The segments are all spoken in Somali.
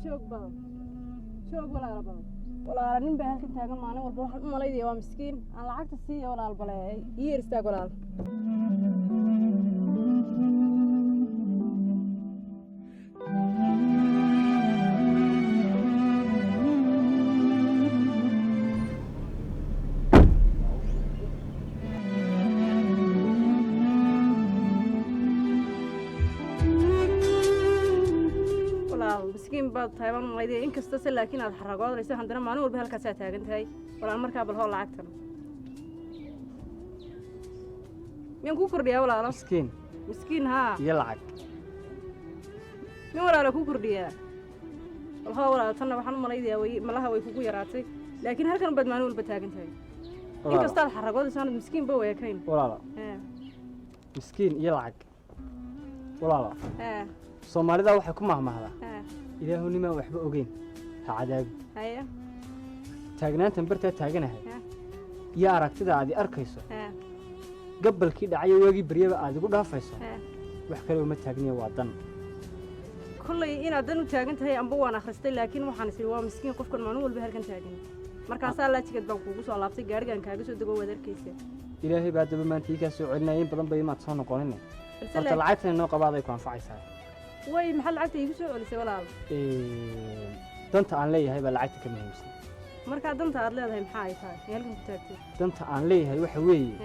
joog badan joog walaal badan walaal nin baa halkan taagan maalin walba waxaan u malaynayaa waa miskiin aan lacagta siiyo walaal bale yeer istaag walaal مسكين بعض تايوان ما يدري إنك استسهل لكن هذا حرقات ليس عندنا ما نقول بهالكاسات هاي ولا المركب الهول عكتنا مين كوكر يا ولا مسكين مسكين ها يلعب مين ولا كوكر ديا الهول ولا تنا وحنا ما يدري وي ملها ويكوكو يراتي لكن هل كانوا بعد ما نقول بتاجن هاي إنك استسهل حرقات ليس عند مسكين بوا يا كين ولا مسكين يلعب ولا Soomaali da waxa ku mahmahda ilaahu nima waxba ogeyn ha cadaab haya taagnaantan barta taaganahay ya aragtida aad arkayso gabalkii dhacay waagi bariyaba aad ugu dhaafayso wax kale uma taagniyo waa dan kullay inaad dan u taagan tahay amba waan akhristay laakiin waxaan isii waa miskiin qofkan maalin walba halkan taagan markaas la tigid baan kuugu soo laabtay gaarigan kaaga soo dago wadarkiisa ilaahay baa daba maantii ka soo celinayeen badan bay ma soo noqonin horta lacagtan noo qabaaday ku anfacaysaa way maxal lacagta igu soo celisay walaal danta aan leeyahay baa lacagta ka muhiimsan marka danta aad leedahay maxaa ay tahay halkan ku taagtay danta aan leeyahay waxa weeye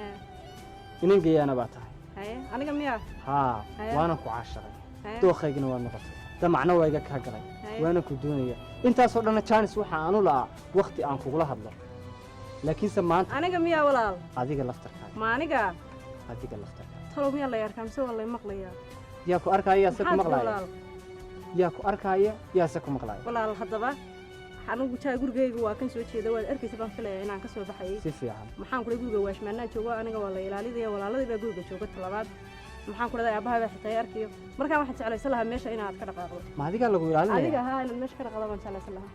inaan geeyana baa tahay haye aniga miya waana ku caashaqay dooqaygana waa noqotay damacna waa iga ka galay waana ku doonaya intaas oo dhan chance waxa aan u laa waqti aan kugula hadlo laakiin maanta aniga miya walaal adiga laftarkaaga ma aniga adiga laftarkaaga talo miya la yarkaa mise waa la maqlayaa yaa ku arkaya se ku maqlaaya yaa ku arkaya yaa se ku maqlaaya walaal hadaba anigu taa gurigayga waa kan soo jeeda waad arkaysa baan filayaa inaan ka soo baxay si fiican maxaan kula guriga waashmaanaa joogo aniga waa la ilaalinayaa walaaladii baa guriga jooga talabaad maxaan kula aabaha baa xitaa arkiyo markaa waxaan jeclaysan lahaa meesha inaad ka dhaqaaqdo ma adiga lagu ilaalinaya adiga haa inaad meesha ka dhaqaaqdo baan jeclaysan lahaa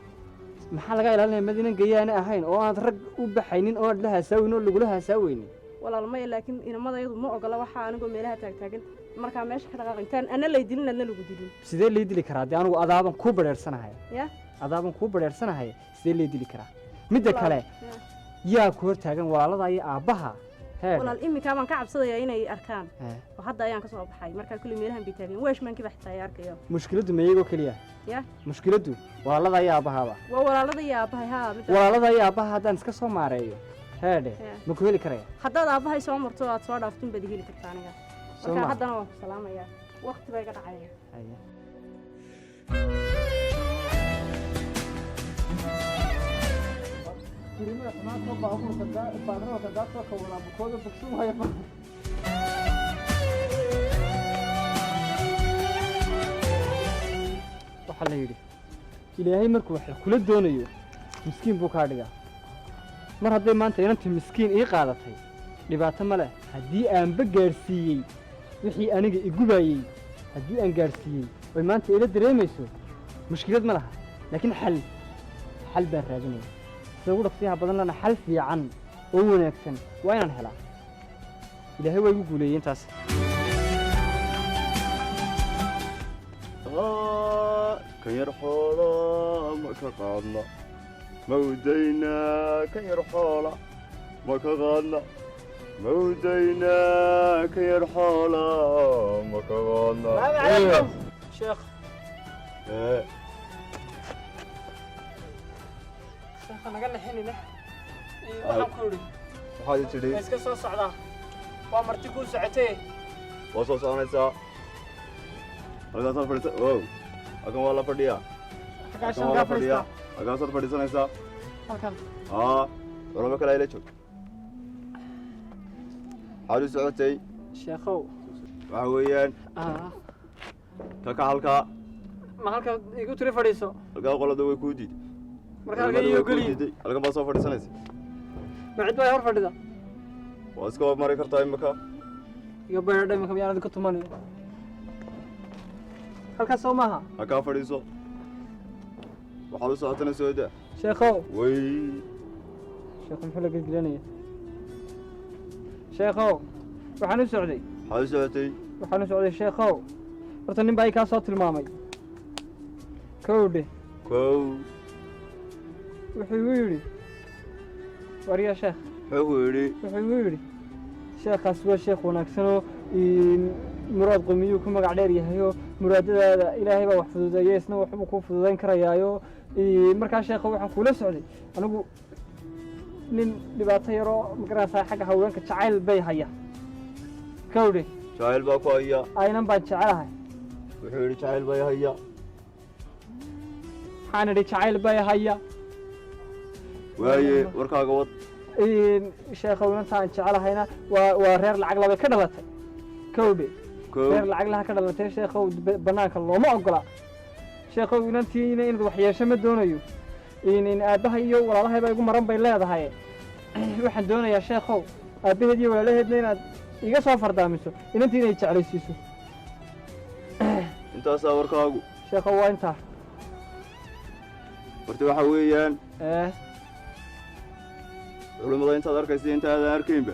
maxaa laga ilaalinayaa madiina gayaana ahayn oo aan rag u baxaynin oo la haasaawin oo lagu la haasaawaynin walaal ma laakiin inamadayadu ma ogola waxa anigu meelaha taagtaagan marka meesha ka dhaqaaqintaan ana la dilin adna lagu dilin sidee la dili karaa anigu adaaban ku bareersanahay ya adaaban ku bareersanahay sidee la dili karaa midda kale yaa ku hor taagan walaalada iyo aabaha walaal imika baan ka cabsadayaa inay arkaan oo hadda ayaan ka soo baxay marka kulli meelahan bay taagan weeshmaanki baa xitaa arkayo mushkiladu meeygo kaliya ya mushkiladu walaalada iyo aabaha waa walaalada iyo aabaha ha walaalada iyo aabaha hadaan iska soo maareeyo heede ma ku heli karaya haddaad aabahay soo marto aad soo dhaaftin baad heli kartaa aniga marka haddana waan ku salaamayaa waqti bay ka dhacaya كلمة ما تطبع أمور كذا بعدين كذا تطبع ولا بكون بكسوم هاي وحلا يدي إلهي مركو وحلا كل الدنيا مسكين بوكارديا مر هذا ما أنت أنت مسكين إيه قاعدتي لبعث ملا هدي أن بجرسي وحي أنا إجوباي هدي أن جرسي وما أنت إلى دريميسو مشكلة ملها لكن حل بالراجني سأقول فيها بدل لنا حل في عن ونكسن وين هلا إلى هو يقول لي أنت كيرحولا ما كقادنا مودينا كيرحولا ما كقادنا مودينا كيرحولا ما كقادنا عليكم شيخ أنا قال الحين له waxaan ku uri waxaad tidhi iska soo socda waa marti ku socotay waa soo soconaysaa halkaasoo fadhiisa wow halkan waa la fadhiyaa halkan waa la fadhiyaa halkaasaad fadhiisanaysaa halkan culamo kale ayla joog waxaad u socotay sheekhow waxa weeyaan kaka halkaa ma halka igu tiri fadhiiso halkaa qolada way kuu diiday marka halka iyo geli halkan baa soo fadhiisanaysa بعد ما يعرف هذا. واسكو ماري كرتاي مكا. يبغى يردم كم يارد كتماني. هل كسو معها؟ هكا فريسو. وحلو ساعتنا سوداء. شيخو. وي. شيخو محلق الجلانية. شيخو. وحنو سعودي. حلو سعودي. وحنو سعودي شيخو. رتنين باي كاسات المامي. كودي. kow wuxuu igu yidhi waryaa sheekh muxuu ku yidhi wuxuu igu yidhi sheekhaas waa sheekh wanaagsanoo muraad qomiyuu ku magac dheer yahayoo muraadadaada ilaahay baa wax fududeeya isna waxbuu kuu fududayn karayaayo markaa sheekha waxaan kuula socday anigu nin dhibaato yaroo magaranaysaa xagga haweenka jacayl bay haya kawdhe jacayl baa ku haya aynan baan jecelahay wuxuu yidhi jacayl bay haya waxaan idhi jacayl bay haya waaye warkaaga wad sheekhow inantaan jecelahayna waa reer lacag labay ka dhalatay kawdhe kow reer lacag laha ka dhalatay sheekhow bannaanka looma ogola sheekhow inantiina inaad waxyeesho ma doonayo aabbaha iyo walaalahay baa igu maran bay leedahay waxaan doonayaa sheekhow aabbaheed iyo walaalaheedna inaad iga soo fardaamiso inantii inay jeclaysiiso intaasaa warkaagu sheekhow waa intaa horta waxa weeyaan culimmada intaad arkaysa intaadan arkaynba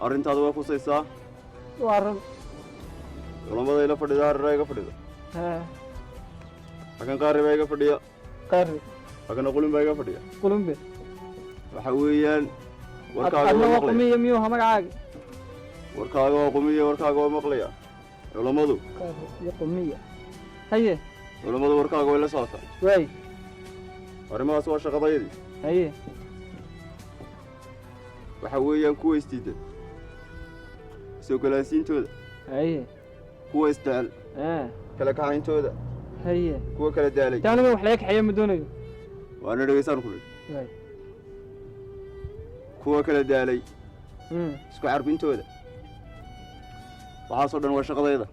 arrintaada way khusaysaa waa run culimmada ila fadhida harira iga fadhida hakan qaari baa iga fadhiya qaari hakana qulin baa iga fadhiya qulumbe waxa weeyaan warkaaga adna waa waa maqlaya qumiya miyuuha magacaaga warkaaga waa qumiya warkaaga waa maqlaya culammadu qaari iyo qumiya haye culammadu warkaaga way la socotaa waay arrimahaas waa shaqadayadii haye waxa weeyaan kuwa isdiidan soo galaasiintooda haye kuwa isjecel kala kaxayntooda haye kuwa kala daalay taaniga wax laga kaxeeyo ma doonayo waana dhegaysaan ku dhig waay kuwa kala daalay isku carbintooda waxaasoo dhan waa shaqadayda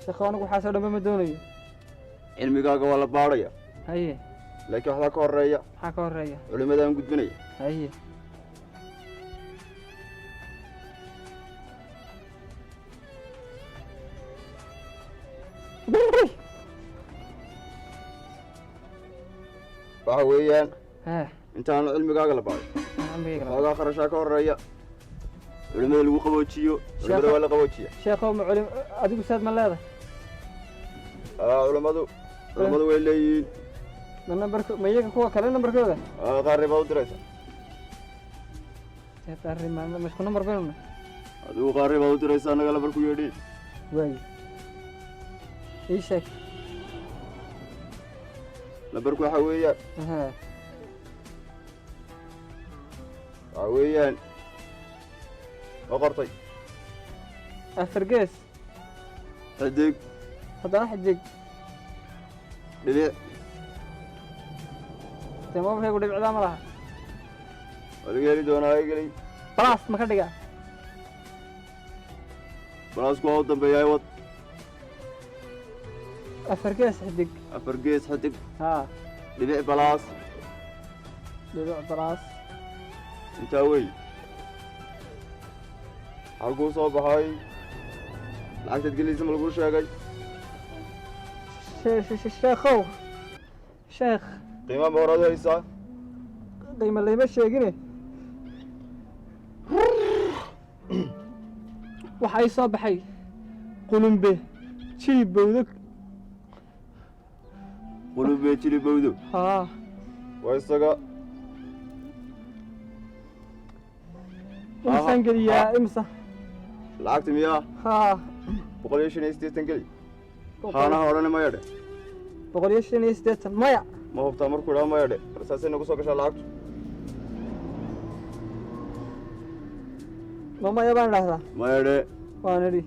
sheekhow anigu waxaasoo dhanba ma doonayo cilmigaaga waa la baadhaya haye laakiin waxbaa ka horreeya maxaa ka horreeya culimmadaan gudbinaya haye waxa weeyaan ها intaan cilmigaaga la baadhay عمي xoogaa kharashaa ka horreeya culimmada lagu qaboojiyo culimmada waa la qaboojiya sheekhow ma culim adigu saad ma leedahay culimmadu way leeyihiin ma nambarka ma iyaga kuwa kale nambarkooda qaarri baad u diraysa qaarri ma isku nambar baynu adigu qaarri baad u diraysa annaga lambarku yeedhiin waay ii sheeg lambarku waxa weeyaan ها waxa weeyaan ma qortay أفرقس xidig هذا حجك dhibic تمام هيك ودي بعدها مرة waa laga heli doonaa igeli خلاص ما كدقة balaasku waa u dambeeyaay wad أفرقس حجك afar gees xidig ها dhibic balaas بيبيع براس intaa wey halkuu soo baxay lacagtaad gelaysa ma laguu sheegay شيخو شيخ qiimaa ma horaad haysaa قيمة اللي ماشي يجيني وحي صباحي قولون به شي بودك qulub bee jiri bowdo ها waa isaga إنسان قال يا إمسا lacagta miyaa ها 185 geli haanaha odhane ma yadhe بقول يشتري نيستيتن مايا ma hubtaa markuu idhaa ma yadhe marsaasay nagu soo gashaa lacagtu ماما يبان لهذا ma yadhe وانا دي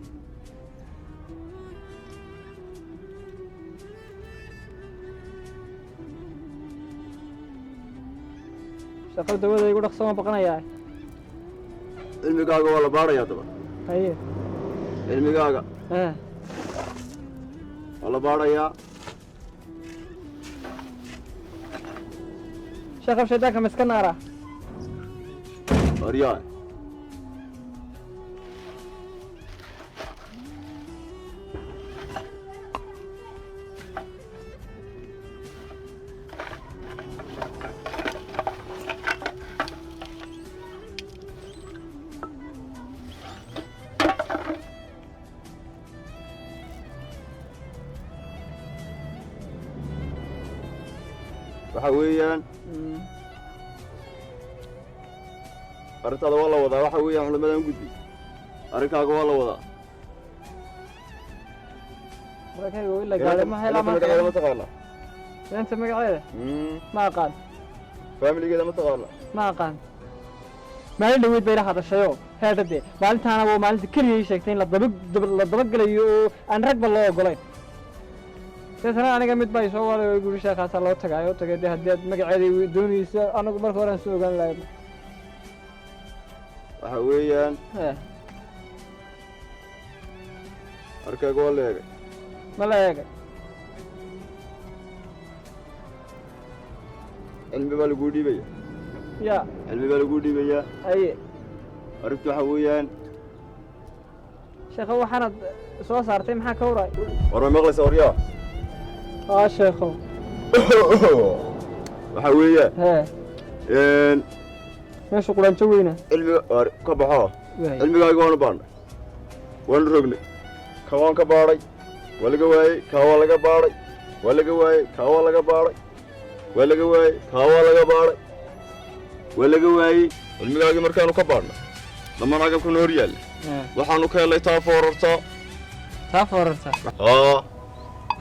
شغل دوده يقول لك سما بقنا يا cilmigaaga waa la baadhayaa daba هي cilmigaaga ها waa la baadhayaa شغل شداك مسكن نارا waryaa waxa weeyaan arrintaada waa la wadaa waxa weeyaan culimadan gudbi arrinkaaga waa la wadaa markayga ila gaadhay ma hela ma taqaana inta magaceeda ma aqaan familigeeda ma taqaana ma aqaan maalin dhaweyd bay la hadashayo heedade maalintaana waa maalinta keliya ii sheegtay in la dabagelayo oo aan ragba loo ogolayn deetana aniga mid baa isoo waalay oo guri sheekaasaa loo tagaayo tagay dee haddii aad magaceeda doonaysa anagu marka hore aan soo ogaan lahayn waxa weeyaan arkaaga waa la eegay ma la eegay cilmi baa laguu dhiibaya ya cilmi baa laguu dhiibayaa aye arrintu waxa weeyaan sheekho waxaanad soo saartay maxaa ka waray war ma maqlaysa waryaa sheekho waxa weeyaan meesha quraanjo weyna cilmiga ka baxo cilmigaaga waanu baadhnay waanu rognay kawaan ka baadhay waa laga waayey kaa waa laga baadhay waa laga waayey kaa waa laga baadhay waa laga waayey kaa waa laga baadhay waa laga waayey cilmigaagii markaanu ka baadhnay dhammaan agabkuna hor yaalla waxaanu ka helay taa foorarta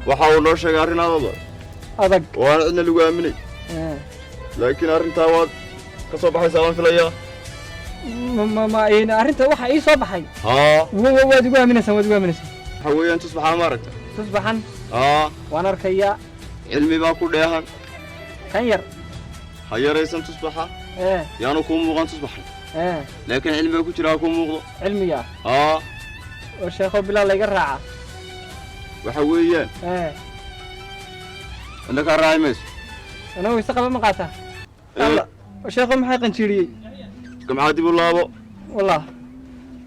waxa uu noo sheegay arrin adag oo aan cidna lagu aaminay laakiin arrintaa waad ka soo baxaysaa waan filayaa arrinta waxa ii soo baxay waad igu aaminaysaa waxa weeyaan tusbaxaa ma aragta tusbaxan waan arkayaa cilmi baa ku dheehan kan yar ha yaraysan tusbaxa yaanu kuu muuqan tusbaxan laakiin cilmi baa ku jira ha kuu muuqdo cilmiga oo sheekho bilaa layga raaca waxa weeyaan innakaa raaci mayso anagu wayse qaba ma qaataa sheekho maxay qanjiiriyey gamcaa dib u laabo wallah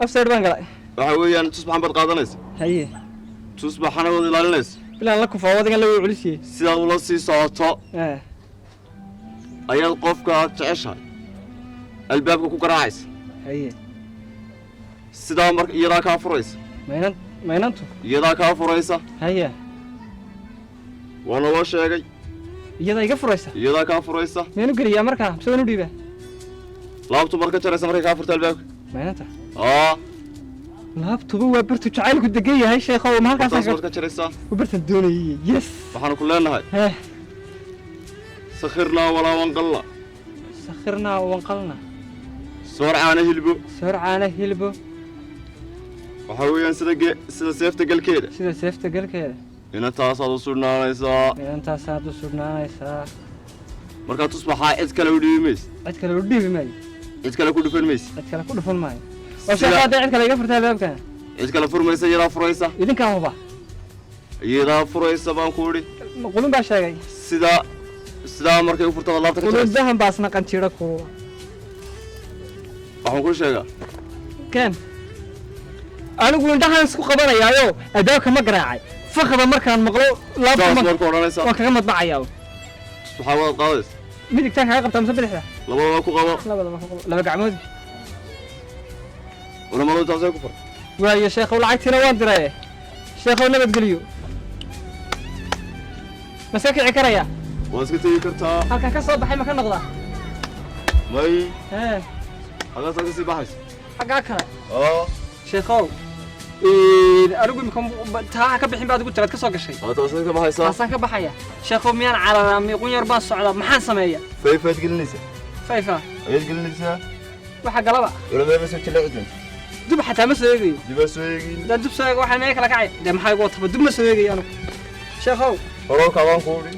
afsayr baan galay waxa weeyaan tusbaxan baad qaadanaysa haye tusbaxana waad ilaalinaysa bilaan la kufaa wadigan la way culisiyey sidaad ula sii socoto ayaad qofka aad jeceshahay albaabka ku garaacaysa haye sidaa marka iyadaa kaa furaysa maynantu iyadaa kaa furaysa haye waana loo sheegay iyadaa iga furaysa iyadaa kaa furaysa miyanu geliyaa markaa mise waanu dhiibaa laabtu marka jaraysa markay kaa furta albaabka maynanta laabtuba waa bartu jacaylku degan yahay sheekho ma halkaas ka jaraysaa waa bartan doonayay yes waxaanu ku leenahay sakhirnaa walaa wanqalna soor caana hilbo waxa weeyaan sida seefta galkeeda inantaasaad u sudhnaanaysaa markaa tusbaxaa cid kale u dhiibi maysa cid kale ku dhufan maayo oo sheekho hadday cid kale iga furtaa albaabkan cid kale furmaysa iyadaa furaysa idinkaa huba iyadaa furaysa baan ku idhi qulun baa sheegay sidaa markay u furtada laabta ka jaraysa qulundahan baasna qanjiiro kuuba waxaan kuu sheegaa ken anigu indhahaan isku qabanayaayo albaabka ma garaacay fakada markaan maqlo laabta odhanaysa waan kaga madbacayaa tusbaxaa waad qaadaysa midigtaan kaga qabtaa mise bidixda labadaba ku qabo laba gacmood culamadu intaasay ku far waayo sheekhow lacagtiina waan diraye sheekhow nabadgeliyo ma iska kici karayaa waa iska tegi kartaa halkan ka soo baxay ma ka noqdaa may halkaasaa ka sii baxaysa xaggaa kale sheekhow anigu imika taa ka bixin baad ugu tiraad ka soo gashay taasaan ka baxaysaa taasaan ka baxaya sheekhow miyaan cararaa miiqun yar baan socdaa maxaan sameeya fayfaad gelinaysaa fayfa ayaad gelinaysaa waxa galaba culamada ma soo jaleeci dub xataa ma soo eegayo dibaa soo eegin daa dub soo eega waxaa meel kala kacay dee maxaa igu wataba dub ma soo eegayo anigu sheekhow horowka baan ku udhi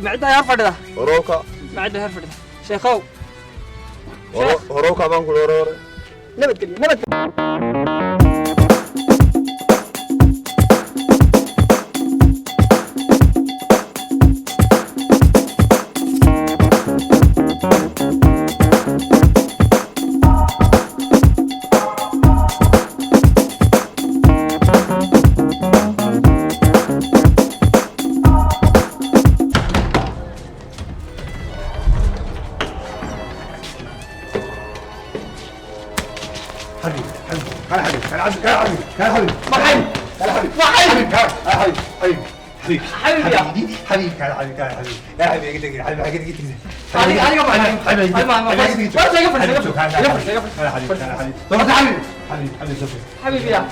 ma ciddaa heer fadhida horowka ma cidda heer fadhida sheekhow horowka baan ku udhi hore nabadgelyo حبيبي حبيبي يا حبيبي حبيبي كان حبيبي كان حبيبي يا حبيبي قلت لك حبيبي قلت لك علي علي قبل حبيبي حبيبي حبيبي يا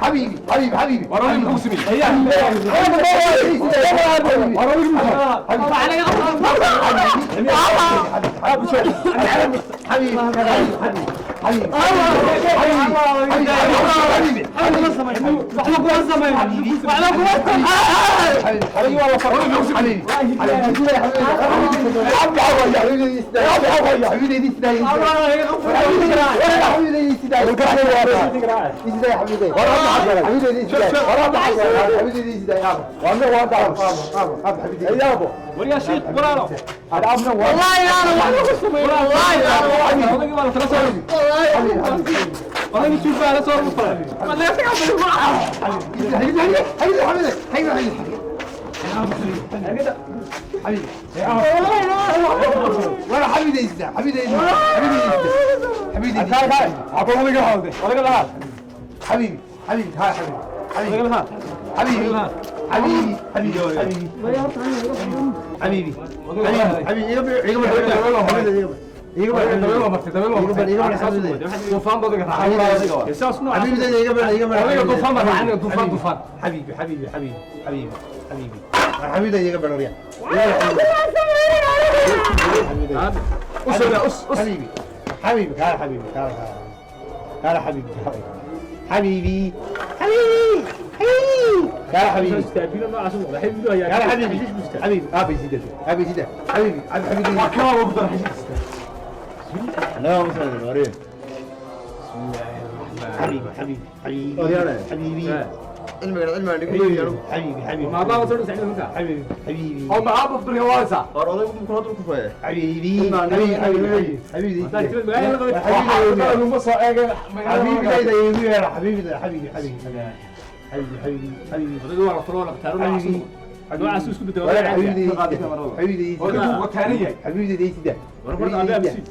حبيبي حبيبي حبيبي ورا الموسمي ويا شيخ ورانا والله يا والله نشوف على صور مطلع والله تقبل ولا حبيبي يزداد حبيبي يزداد حبيبي يزداد حبيبي حبيبي حبيبي هاي حبيبي حبيبي حبيبي حبيبي حبيبي يا حبيبي يا حبيبي حبيبي ابي زيد ابي زيد حبيبي حبيبي ما كان اقدر انا مثلا مريم حبيبي حبيبي حبيبي حبيبي علم عندك حبيبي حبيبي ما ضاع صورة سعيد منك حبيبي حبيبي او معاه بفضل هواسة قراري ممكن اضرب كفايه حبيبي حبيبي حبيبي حبيبي حبيبي يا حبيبي حبيبي حبيبي حبيبي حبيبي ورا فرولة اختاروا حبيبي نوع عسوس كنت حبيبي حبيبي وكانية حبيبي دي سيده ورا ابي امسي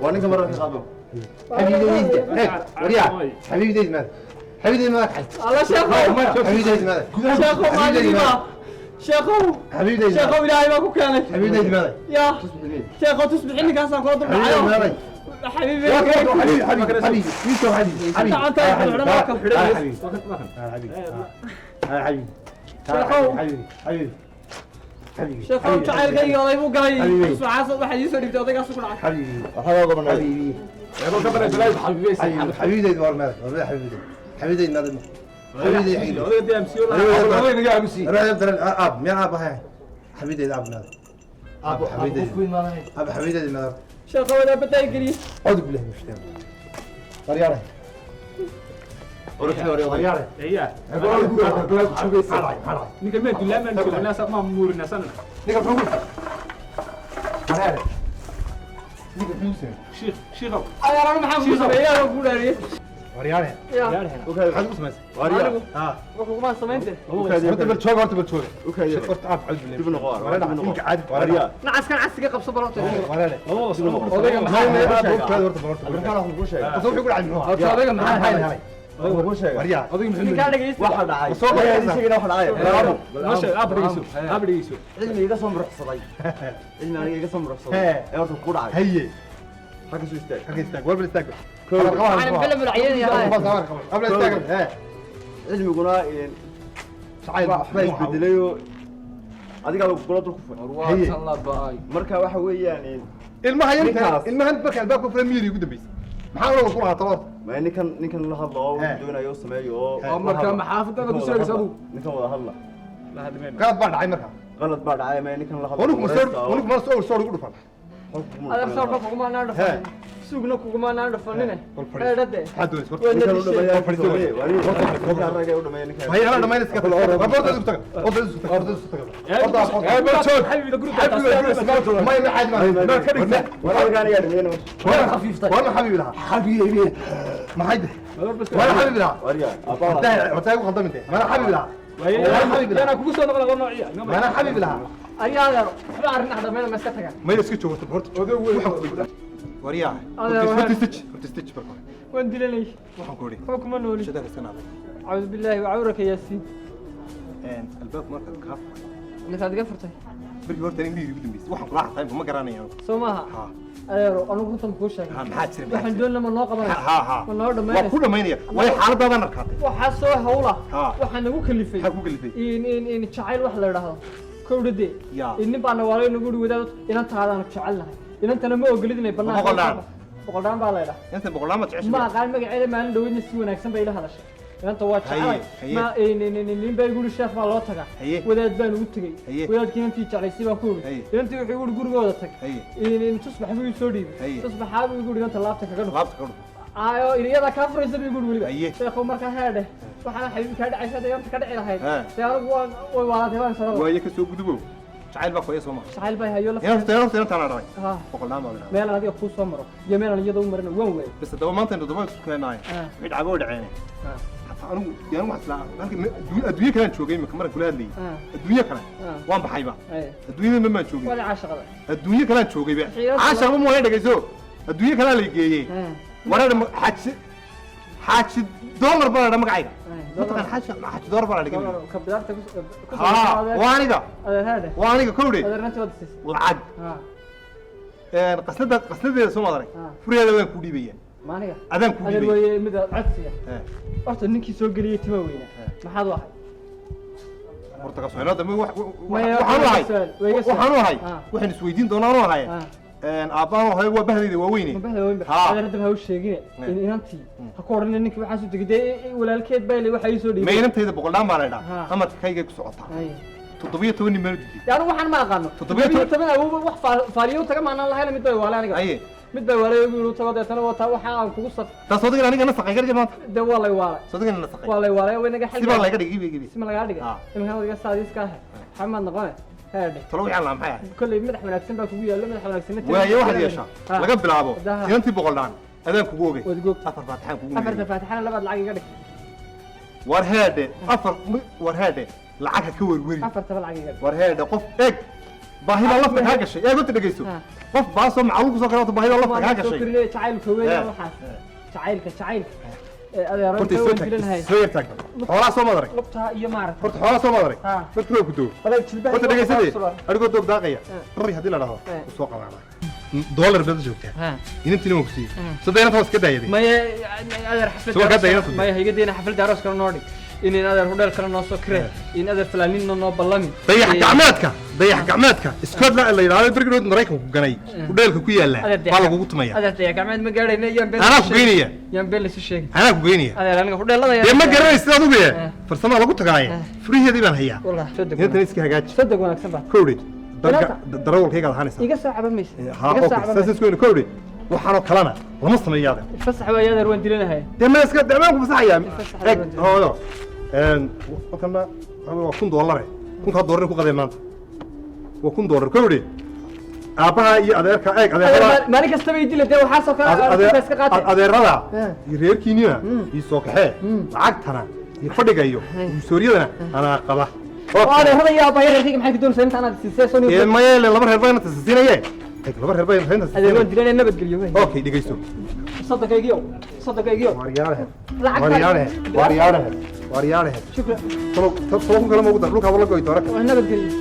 وانا كم مره تقابل حبيبي دي وريا حبيبي دي ماذا حبيبي ما الله شيخو حبيبي دي ماذا شيخو ما لي ما شيخو حبيبي دي شيخو إلهي ما كو كانت حبيبي دي ماذا يا شيخو تسبح اني كاسا كودر معايا حبيبي يا حبيبي حبيبي حبيبي يوسف حبيبي حبيبي تعال تعال حبيبي حبيبي حبيبي شيخو حبيبي حبيبي حبيبي شيخو جعل قال يلا مو قال سبحان الله واحد يسوي بدي اوديك اسكو حبيبي waxaa uga banaan حبيبي يقول كبر بلاي حبيبي حبيبي حبيبي دي ور مالك والله حبيبي حبيبي دي نادم حبيبي دي حبيبي اوديك دي امسي ولا وين يا امسي انا يقدر اب مين اب هاي حبيبي دي اب نادم اب حبيبي اب حبيبي دي نادم شيخو انا بدي اجري اعوذ بالله من الشيطان طريقه طريقه هي حبيبي حراي نكمل لا ما نشوف الناس ما مورنا سنه نيجا فلوس حراي نيجا فلوس شيخ انا محمد يا اقول لي وريانه يا وكذا حد اسمه واريا ها ما سمعت انت بالشوق انت بالشوق وكذا شفت اب عز بالله ابن غار ولا قاعد وريا نعس كان عسكي قبصه بلاطه ولا اوديك صوب يقول عن هو اوديك معاه وريا كان دغيس waxa dhacay soo isagana waxa dhacay ماشي ابريسو cilmi iga soo murxsaday cilmi aniga iga soo murxsaday ee horta ku dhacay هي xagga soo istaag حق استاك ولا استاك أنا مفلم العيان يا هاي قبل استاجر ها cilmiguna شعيل waxba isbedelayo adiga kula dul ku warwaad Allah baay marka waxa weeyaan المها ينتهي المها بكى الباكو في الميري قدام بيس محاول اقول لها طلعت ma ninkan la hadlo oo doonayo sameeyo oo marka maxaafadada ku sheegaysa adu ninkan wada hadla قاعد بعد عين مركها qalad baa dhacay ma ninkan la hadlo ونك ما صور يقولوا فن adeer sawirka kuguma naan dhafan suugna kuguma naan dhafanine eedade حد وين ninkan u dhameeyay fariisoole wari u dhameeyay ninkan هي انا ما ينسكت ربط اسكت حبيبي قروب ما يحد ما كدغ wala gaar yaa dhameeyay وانا خفيفته وانا حبيبي لها حبيبي ما حد وانا حبيبي لها wariya abaa وتاي قدام انت ما انا حبيبي لها انا kugu soo noqon noociya ما انا حبيبي لها ayaa adeer waxba arrin xadameen ma iska tagaan ما يسكت جوه horta وريا تستج بركه waan dilanay waxaan ku ori kuma nooli shadada sanada أعوذ بالله وعورك يا سيد الباب marka ka أنت هتقى فرتي بركي horta in biiri gudumbiis waxaan kula xaqay ma garanayo سوماها أيرو أنا كنت مكوشة ha maxaad jireen waxaan doon lama noo qabanay ha ma noo waa dhameeyay ku dhameynaya way xaaladada narkaatay waxa soo hawla Ha. waxaan nagu kalifay maxaa ku galifay in jacayl wax la yiraahdo kowdade Ya. in baana waalay nagu wadaad inaan taadaan jecelnahay inantana ma ogolid inay banaan boqoldaan baa la yiraahdaa inta boqolaama jeceshay ma qaan magaceeda maalin dhaweydna si wanaagsan bay ila hadashay inta waa jacayl haye. ma nin bay guri sheef baa loo tagaa Haye. wadaad baan ugu tagay Haye. wadaadkii intii jeclaysay baan ku ogi Haye. intii wuxuu guri gurigooda tag Haye. in tusbax buu soo dhiibay Haye. tusbaxaa buu guri inta laabta kaga dhufay laabta ka dhuf ayo iliyada ka furaysa buu guri waliba Haye. sheekhu marka heedhe waxaan xabiib ka dhacaysa deegaanka ka dhici lahayd Ha. deegaanku way waalaaday waan soo waaye ka soo gudubo jacayl baa qoyay Soomaa jacayl bay hayo la inta tan dhacay ha boqolaama meel aan adiga ku soo maro iyo meel aan iyada u marina waan weey bas daba maanta inta daba isku keenay mid cago dhaceen anigu yaan wax la adduunyo kale joogay ma kamar kula hadlay adduunyo kale waan baxayba adduunyada ma joogay wala caashaqada adduunyo kale joogay ba caashar ma wada dhagayso adduunyo kale la geeyay wala xaaji dollar baa magacayga mataqan xaaji dollar baa dhigay kabdaarta ha waaniga هذا waaniga kowde هذا رنت ودسيس lacag qasnadeeda soo madaray furiyeeda waan ku dhiibaya مانيا adaan ku هذا dhiibaya هو مد عدسيا horta ninkii soo galiyay tima weyna maxaad u ahay horta ka soo inada waxaan u ahay waxaan isweydiin doonaa oo ahay aabbahan oo waa bahdayda waa weyne هذا رد هاو sheegine in inantii ha ku oran ninkii waxa soo degday walaalkeed bay waxa ay soo ma dhiibay inantayda boqolaan baa la dhahaa ama kayga ku socotaa 17 meel yaani waxaan ma aqaano 17 awow wax faaliyo taga maana lahayn mid bay walaal aniga aye mid bay walaal igu tago deetana wata waxa aan kugu saf taas odayga aniga nasaqay garjir maanta de walay walay odayga nasaqay walay walay way naga xil siba laga dhigay gibi sima laga dhigay imkaan wadiga saadiska ah xamad noqonay هذا talo waxaan la maxay كل مدح wanaagsan baa kugu yaalo madax wanaagsan waayo waxa yeesha laga bilaabo inantii boqolaan adaan kugu ogay wadgoog afar faataxaan kugu afar faataxaan labaad lacag iga dhig war heede afar war heede lacag ka warwari afar taba lacag iga dhig war heede qof eeg baahida lafta ka gashay eeg inta dhageyso qof baaso macluul ku soo karato baahida lafta ka gashay jacaylka weeyaan waxaas jacaylka adeer horta soo yartag xoolaa soo madaray lubta iyo maarag horta xoolaa soo madaray dadku ku doo walaal jilbaha horta dhageysadee adigoo doob daaqaya qori hadii la dhaho soo qabaana dollar bad joogtaa inantina ma ku sii sadeena taas ka daayay ma adeer xaflad soo ka daayay ma hayga deena xaflad aroos kala noo dhig in adeer hudheel kala noo soo kiree in adeer falaanin noo ballami dayax gacmeedka iskoodla la yiraahdo bergerood Mareykanku ku ganay hudheelka ku yaala baa lagu tumaya adeer dayax gacmeed ma gaadhayna anaa ku geynaya yaan beel isu sheegay anaa ku geynaya adeer aniga hudheelada ma garanaysid adigu ee farsamo lagu tagaay furiheedii baan hayaa والله صدق inta iska hagaaji صدق wanaagsan baa kowri darawalkayga ahaanaysa iga soo cabamaysa ha okay saas isku kowri waxaan kalana lama sameeyaada fasax waa yaadar waan dilanahay ma iska daamaan ku fasaxaya eeg hooyo wakana waa $1 $1 ku qaday maanta waa $1 kowri aabaha iyo adeerka eeg adeerada maalin kasta bay dilatay waxa soo kala iska qaatay adeerada iyo reerkiina iyo soo kaxee lacagtana iyo fadhiga iyo suuriyadana ana qaba adeerada yaa bayr reerkiga maxay ku doonaysaa inta aad siisay soo ee ma yeele laba reer baan tasdiinayee eeg laba reer baan tasdiinayee adeer waan dilanay nabad geliyo okay dhigeyso صدقيقيو waryaare shukran tolo kala ma ugu dar dhulka wala go'ay dooraka nabad geliyo